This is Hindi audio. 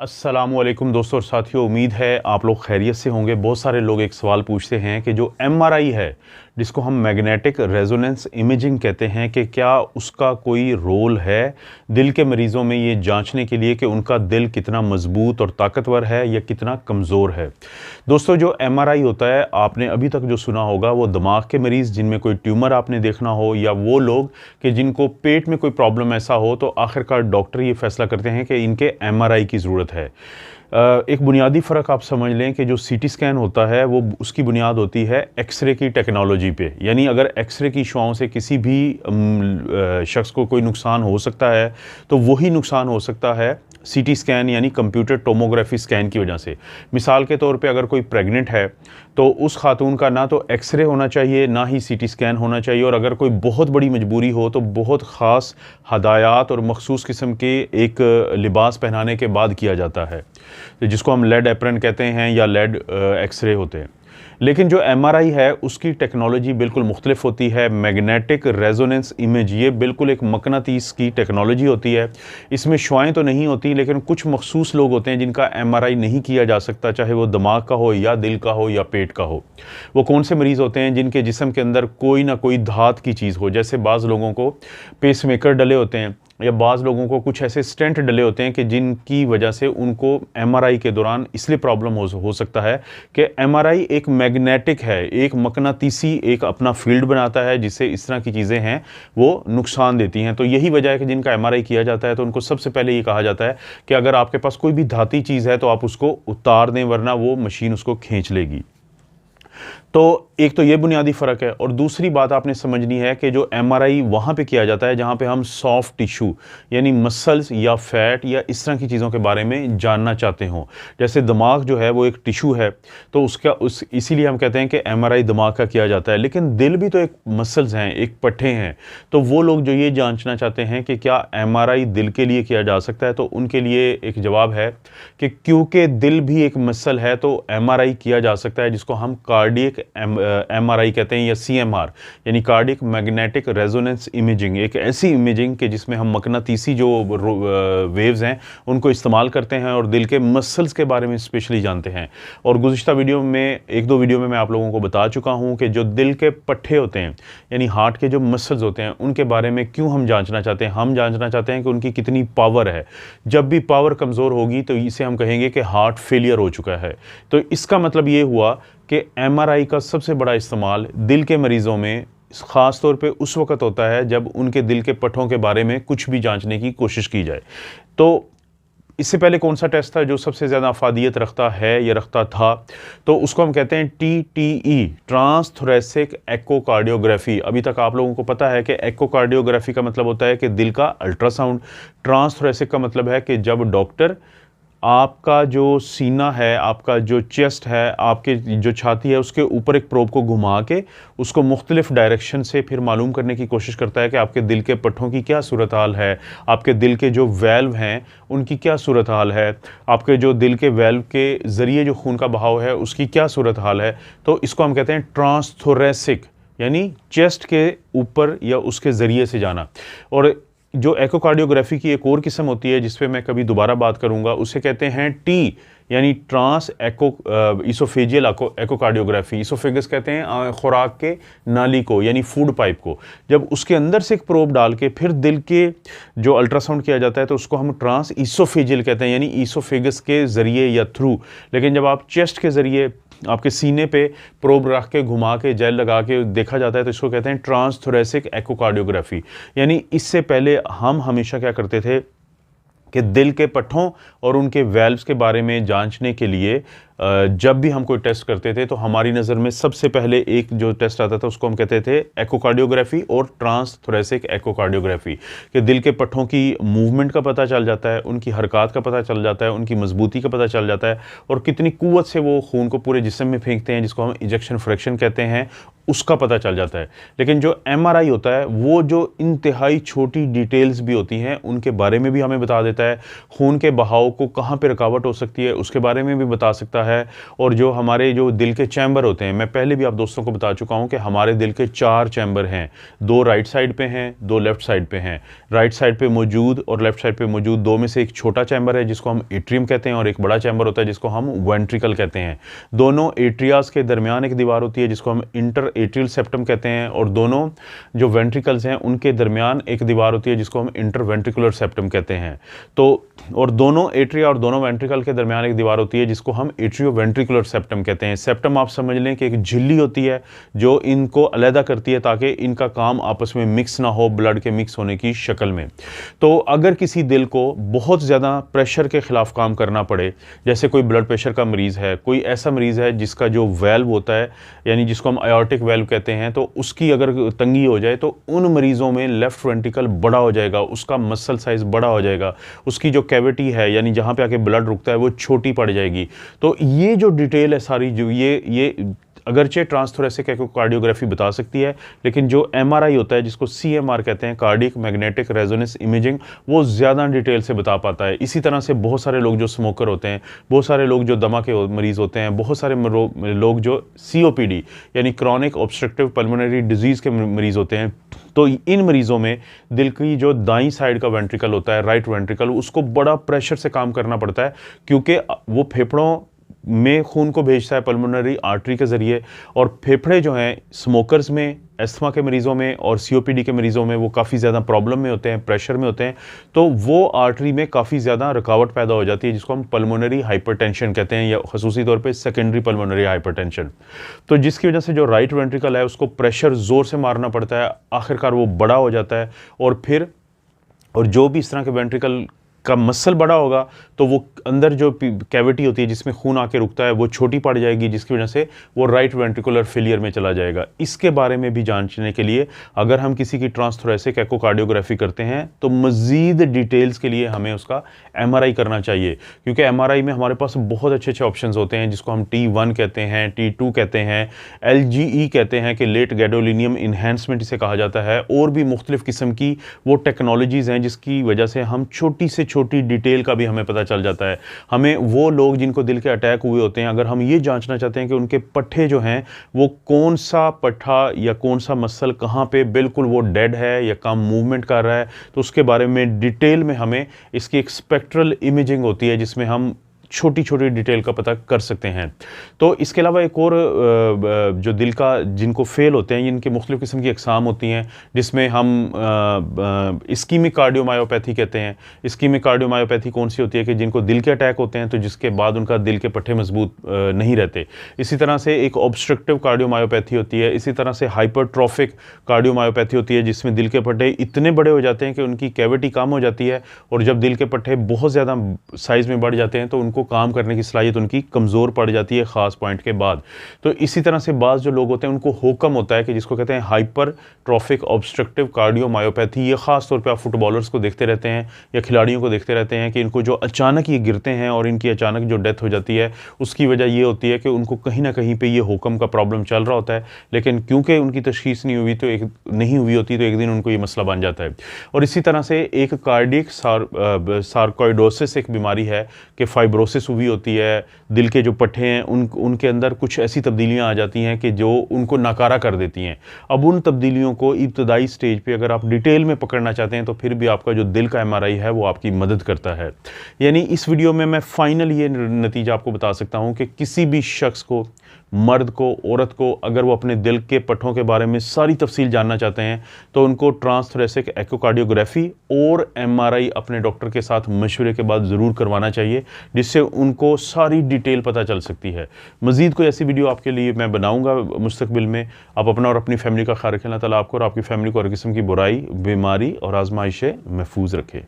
अस्सलामुअलैकुम दोस्तों और साथियों, उम्मीद है आप लोग खैरियत से होंगे। बहुत सारे लोग एक सवाल पूछते हैं कि जो एमआरआई है, जिसको हम मैग्नेटिक रेजोनेंस इमेजिंग कहते हैं, कि क्या उसका कोई रोल है दिल के मरीज़ों में ये जांचने के लिए कि उनका दिल कितना मजबूत और ताकतवर है या कितना कमज़ोर है। दोस्तों, जो एमआरआई होता है, आपने अभी तक जो सुना होगा वो दिमाग के मरीज़ जिनमें कोई ट्यूमर आपने देखना हो, या वो लोग कि जिनको पेट में कोई प्रॉब्लम ऐसा हो तो आखिरकार डॉक्टर ये फैसला करते हैं कि इनके एमआरआई की ज़रूरत है। एक बुनियादी फ़र्क आप समझ लें कि जो सीटी स्कैन होता है वो उसकी बुनियाद होती है एक्सरे की टेक्नोलॉजी पे। यानी अगर एक्सरे की शुआओं से किसी भी शख्स को कोई नुकसान हो सकता है तो वही नुकसान हो सकता है सीटी स्कैन यानी कंप्यूटर टोमोग्राफी स्कैन की वजह से। मिसाल के तौर पे अगर कोई प्रेग्नेंट है तो उस खातून का ना तो एक्सरे होना चाहिए ना ही सीटी स्कैन होना चाहिए, और अगर कोई बहुत बड़ी मजबूरी हो तो बहुत ख़ास हदायत और मखसूस किस्म के एक लिबास पहनाने के बाद किया जाता है, जिसको हम लेड एप्रन कहते हैं या लेड एक्सरे होते हैं। लेकिन जो एमआरआई है उसकी टेक्नोलॉजी बिल्कुल मुख्तलिफ होती है। मैग्नेटिक रेजोनेंस इमेज ये बिल्कुल एक मकनातीस की टेक्नोलॉजी होती है। इसमें शुआएं तो नहीं होती, लेकिन कुछ मखसूस लोग होते हैं जिनका एमआरआई नहीं किया जा सकता, चाहे वो दिमाग का हो या दिल का हो या पेट का हो। वो कौन से मरीज़ होते हैं? जिनके जिस्म के अंदर कोई ना कोई धात की चीज़ हो, जैसे बाज़ लोगों को पेसमेकर डले होते हैं या बाज़ लोगों को कुछ ऐसे स्टेंट डले होते हैं कि जिनकी वजह से उनको एमआरआई के दौरान इसलिए प्रॉब्लम हो सकता है कि एमआरआई एक मैग्नेटिक है, एक मकनातीसी एक अपना फील्ड बनाता है, जिससे इस तरह की चीज़ें हैं वो नुकसान देती हैं। तो यही वजह है कि जिनका एमआरआई किया जाता है तो उनको सबसे पहले ये कहा जाता है कि अगर आपके पास कोई भी धाती चीज़ है तो आप उसको उतार दें, वरना वो मशीन उसको खींच लेगी। तो एक तो ये बुनियादी फ़र्क है, और दूसरी बात आपने समझनी है कि जो एमआरआई वहाँ पे किया जाता है जहाँ पे हम सॉफ्ट टिश्यू यानी मसल्स या फैट या इस तरह की चीज़ों के बारे में जानना चाहते हों। जैसे दिमाग जो है वो एक टिश्यू है, तो इसीलिए हम कहते हैं कि एमआरआई दिमाग का किया जाता है। लेकिन दिल भी तो एक मसल्स हैं, एक पट्टे हैं। तो वो लोग जो ये जांचना चाहते हैं कि क्या एमआरआई दिल के लिए किया जा सकता है, तो उनके लिए एक जवाब है कि क्योंकि दिल भी एक मसल है तो एमआरआई किया जा सकता है, जिसको हम कार्डियक एमआरआई कहते हैं या सीएमआर यानी कार्डियक मैग्नेटिक रेजोनेंस इमेजिंग। एक ऐसी इमेजिंग कि जिसमें हम मकनातीसी जो वेव्स हैं उनको इस्तेमाल करते हैं और दिल के मसल्स के बारे में स्पेशली जानते हैं। और गुज़िश्ता वीडियो में एक दो वीडियो में मैं आप लोगों को बता चुका हूं कि जो दिल के पट्टे होते हैं यानी हार्ट के जो मसल्स होते हैं उनके बारे में क्यों हम जांचना चाहते हैं। हम जांचना चाहते हैं कि उनकी कितनी पावर है। जब भी पावर कमज़ोर होगी तो इसे हम कहेंगे कि हार्ट फेलियर हो चुका है। तो इसका मतलब ये हुआ कि एमआरआई का सबसे बड़ा इस्तेमाल दिल के मरीज़ों में ख़ास तौर पे उस वक़्त होता है जब उनके दिल के पट्टों के बारे में कुछ भी जांचने की कोशिश की जाए। तो इससे पहले कौन सा टेस्ट था जो सबसे ज़्यादा अफादियत रखता है या रखता था? तो उसको हम कहते हैं TTE, ट्रांस थोरेसिक एकोकार्डियोग्राफी। अभी तक आप लोगों को पता है कि एकोकार्डियोग्राफी का मतलब होता है कि दिल का अल्ट्रासाउंड। ट्रांस थोरेसिक का मतलब है कि जब डॉक्टर आपका जो सीना है, आपका जो चेस्ट है, आपके जो छाती है, उसके ऊपर एक प्रोब को घुमा के उसको मुख्तलिफ डायरेक्शन से फिर मालूम करने की कोशिश करता है कि आपके दिल के पट्टों की क्या सूरत हाल है, आपके दिल के जो वेल्व हैं उनकी क्या सूरत हाल है, आपके जो दिल के वेल्व के ज़रिए जो खून का बहाव है उसकी क्या सूरत हाल है। तो इसको हम कहते हैं ट्रांसथोरेसिक यानी चेस्ट के ऊपर या उसके ज़रिए से जाना। और जो एकोकार्डियोग्राफी की एक और किस्म होती है जिस पे मैं कभी दोबारा बात करूंगा, उसे कहते हैं टी यानी ट्रांस इसोफेजियल एकोकार्डियोग्राफी। इसोफेगस कहते हैं खुराक के नाली को यानी फूड पाइप को। जब उसके अंदर से एक प्रोब डाल के फिर दिल के जो अल्ट्रासाउंड किया जाता है तो उसको हम ट्रांस इसोफेजियल कहते हैं यानी इसोफेगस के ज़रिए या थ्रू। लेकिन जब आप चेस्ट के ज़रिए आपके सीने पे प्रोब रख के घुमा के जेल लगा के देखा जाता है तो इसको कहते हैं ट्रांस थोरेसिक एकोकार्डियोग्राफी। यानी इससे पहले हम हमेशा क्या करते थे कि दिल के पट्टों और उनके वेल्व्स के बारे में जांचने के लिए जब भी हम कोई टेस्ट करते थे तो हमारी नज़र में सबसे पहले एक जो टेस्ट आता था उसको हम कहते थे एकोकार्डियोग्राफी और ट्रांस थोरेसिक एकोकार्डियोग्राफी। कि दिल के पट्टों की मूवमेंट का पता चल जाता है, उनकी हरकत का पता चल जाता है, उनकी मजबूती का पता चल जाता है और कितनी क़ुव्वत से वो खून को पूरे जिस्म में फेंकते हैं, जिसको हम इजेक्शन फ्रैक्शन कहते हैं, उसका पता चल जाता है। लेकिन जो एमआरआई होता है वो जो इंतहाई छोटी डिटेल्स भी होती हैं उनके बारे में भी हमें बता देता है। खून के बहाव को कहाँ पे रुकावट हो सकती है उसके बारे में भी बता सकता है। है। और जो हमारे जो दिल के चैम्बर होते हैं, मैं पहले भी आप दोस्तों को बता चुका हूँ कि हमारे दिल के 4 चैम्बर हैं, 2 राइट साइड पे हैं, 2 लेफ्ट साइड पे हैं। राइट साइड पे मौजूद और लेफ्ट साइड पे मौजूद 2 में से एक छोटा चैम्बर है जिसको हम एट्रियम कहते हैं, और एक बड़ा चैम्बर होता है जिसको हम वेंट्रिकल कहते हैं। दोनों एट्रियास के दरमियान एक दीवार होती है जिसको हम इंटर एट्रियल सेप्टम कहते हैं, और दोनों जो वेंट्रिकल्स हैं उनके दरमियान एक दीवार होती है जिसको हम इंटर वेंट्रिकुलर सेप्टम कहते हैं। तो और दोनों एट्रिया और दोनों वेंट्रिकल के दरमियान एक दीवार होती है जिसको हम एट्रियो वेंट्रिकुलर सेप्टम कहते हैं। सेप्टम आप समझ लें कि एक झिल्ली होती है जो इनको अलहदा करती है ताकि इनका काम आपस में मिक्स ना हो, ब्लड के मिक्स होने की शक्ल में। तो अगर किसी दिल को बहुत ज़्यादा प्रेशर के खिलाफ काम करना पड़े, जैसे कोई ब्लड प्रेशर का मरीज़ है, कोई ऐसा मरीज़ है जिसका जो वेल्व होता है यानी जिसको हम आयोर्टिक वेल्व कहते हैं, तो उसकी अगर तंगी हो जाए तो उन मरीज़ों में लेफ़्ट वेंट्रिकल बड़ा हो जाएगा, उसका मसल साइज़ बड़ा हो जाएगा, उसकी जो कैविटी है यानी जहाँ पे आके ब्लड रुकता है वो छोटी पड़ जाएगी। तो ये जो डिटेल है सारी, जो ये अगरचे ट्रांसथोरेसिक एकोकार्डियोग्राफी बता सकती है, लेकिन जो एमआरआई होता है जिसको सीएमआर कहते हैं, कार्डियक मैग्नेटिक रेजोनेंस इमेजिंग, वो ज़्यादा डिटेल से बता पाता है। इसी तरह से बहुत सारे लोग जो स्मोकर होते हैं, बहुत सारे लोग जो दमा के मरीज़ होते हैं, बहुत सारे लोग जो सीओपीडी यानी क्रॉनिक ऑब्स्ट्रक्टिव पल्मोनरी डिजीज़ के मरीज़ होते हैं, तो इन मरीज़ों में दिल की जो दाईं साइड का वेंट्रिकल होता है, राइट वेंट्रिकल, उसको बड़ा प्रेशर से काम करना पड़ता है क्योंकि वो फेफड़ों में खून को भेजता है पल्मोनरी आर्टरी के ज़रिए, और फेफड़े जो हैं स्मोकर्स में, अस्थमा के मरीज़ों में और सीओपीडी के मरीज़ों में वो काफ़ी ज़्यादा प्रॉब्लम में होते हैं, प्रेशर में होते हैं, तो वो आर्टरी में काफ़ी ज़्यादा रुकावट पैदा हो जाती है जिसको हम पल्मोनरी हाइपरटेंशन कहते हैं, या खसूसी तौर पे सेकेंडरी पल्मोनरी हाइपरटेंशन। तो जिसकी वजह से जो राइट वेंट्रिकल है उसको प्रेशर ज़ोर से मारना पड़ता है, आखिरकार वो बड़ा हो जाता है, और जो भी इस तरह के वेंट्रिकल का मसल बड़ा होगा तो वो अंदर जो कैविटी होती है जिसमें खून आके रुकता है वो छोटी पड़ जाएगी, जिसकी वजह से वो राइट वेंट्रिकुलर फेलियर में चला जाएगा। इसके बारे में भी जानने के लिए अगर हम किसी की ट्रांसथोरेसिक एकोकार्डियोग्राफी करते हैं तो मज़ीद डिटेल्स के लिए हमें उसका एमआरआई करना चाहिए, क्योंकि एमआरआई में हमारे पास बहुत अच्छे अच्छे ऑप्शंस होते हैं जिसको हम T1 कहते हैं, T2 कहते हैं, LGE कहते हैं कि लेट गैडोलिनियम इन्हेंसमेंट इसे कहा जाता है, और भी मुख्तलिफ़ किस्म की वो टेक्नोलॉजीज़ हैं जिसकी वजह से हम छोटी से छोटी डिटेल का भी हमें पता चल जाता है। हमें वो लोग जिनको दिल के अटैक हुए होते हैं, अगर हम ये जांचना चाहते हैं कि उनके पट्ठे जो हैं वो कौन सा पट्ठा या कौन सा मसल कहाँ पे बिल्कुल वो डेड है या कम मूवमेंट कर रहा है, तो उसके बारे में डिटेल में हमें इसकी एक स्पेक्ट्रल इमेजिंग होती है जिसमें हम छोटी छोटी डिटेल का पता कर सकते हैं। तो इसके अलावा एक और जो दिल का जिनको फेल होते हैं, इनके मुख्तलिफ़ किस्म की अक़साम होती हैं जिसमें हम इस्कीमिक कार्डियोमायोपैथी कहते हैं। इस्कीमिक कार्डियोमायोपैथी कौन सी होती है कि जिनको दिल के अटैक होते हैं तो जिसके बाद उनका दिल के पट्टे मजबूत नहीं रहते। इसी तरह से एक ऑब्स्ट्रक्टिव कार्डियोमायोपैथी होती है। इसी तरह से हाइपरट्रॉफिक कार्डियोमायोपैथी होती है जिसमें दिल के पट्टे इतने बड़े हो जाते हैं कि उनकी कैविटी कम हो जाती है, और जब दिल के पट्टे बहुत ज़्यादा साइज़ में बढ़ जाते हैं तो उनको काम करने की सलाहियत उनकी कमज़ोर पड़ जाती है ख़ास पॉइंट के बाद। तो इसी तरह से बाज़ जो लोग होते हैं उनको होकम होता है कि जिसको कहते हैं हाइपरट्रॉफिक ऑब्स्ट्रक्टिव कार्डियोमायोपैथी। ये ख़ास तौर पे आप फुटबॉलर्स को देखते रहते हैं या खिलाड़ियों को देखते रहते हैं कि इनको जो अचानक ये गिरते हैं और इनकी अचानक जो डेथ हो जाती है, उसकी वजह ये होती है कि उनको कहीं ना कहीं पर ये होकम का प्रॉब्लम चल रहा होता है, लेकिन क्योंकि उनकी तशख़ीस नहीं हुई होती तो एक दिन उनको ये मसला बन जाता है। और इसी तरह से एक कार्डियक सार्कोइडोसिस एक बीमारी है कि फाइब्रोसिस हुई होती है, दिल के जो पट्टे हैं उनके अंदर कुछ ऐसी तब्दीलियां आ जाती हैं कि जो उनको नाकारा कर देती हैं। अब उन तब्दीलियों को इब्तदाई स्टेज पे अगर आप डिटेल में पकड़ना चाहते हैं तो फिर भी आपका जो दिल का एमआरआई है वो आपकी मदद करता है। यानी इस वीडियो में मैं फाइनल ये नतीजा आपको बता सकता हूँ कि किसी भी शख्स को, मर्द को, औरत को, अगर वो अपने दिल के पट्टों के बारे में सारी तफसील जानना चाहते हैं तो उनको ट्रांसथोरेसिक एकोकार्डियोग्राफी और एमआरआई अपने डॉक्टर के साथ मशवरे के बाद ज़रूर करवाना चाहिए, जिससे उनको सारी डिटेल पता चल सकती है। मज़ीद कोई ऐसी वीडियो आपके लिए मैं बनाऊंगा मुस्तकबिल में। आप अपना और अपनी फैमिली का ख्याल रखें। अल्लाह ताला आपको और आपकी फैमिली को हर किस्म की बुराई, बीमारी और आजमाइश से महफूज रखे।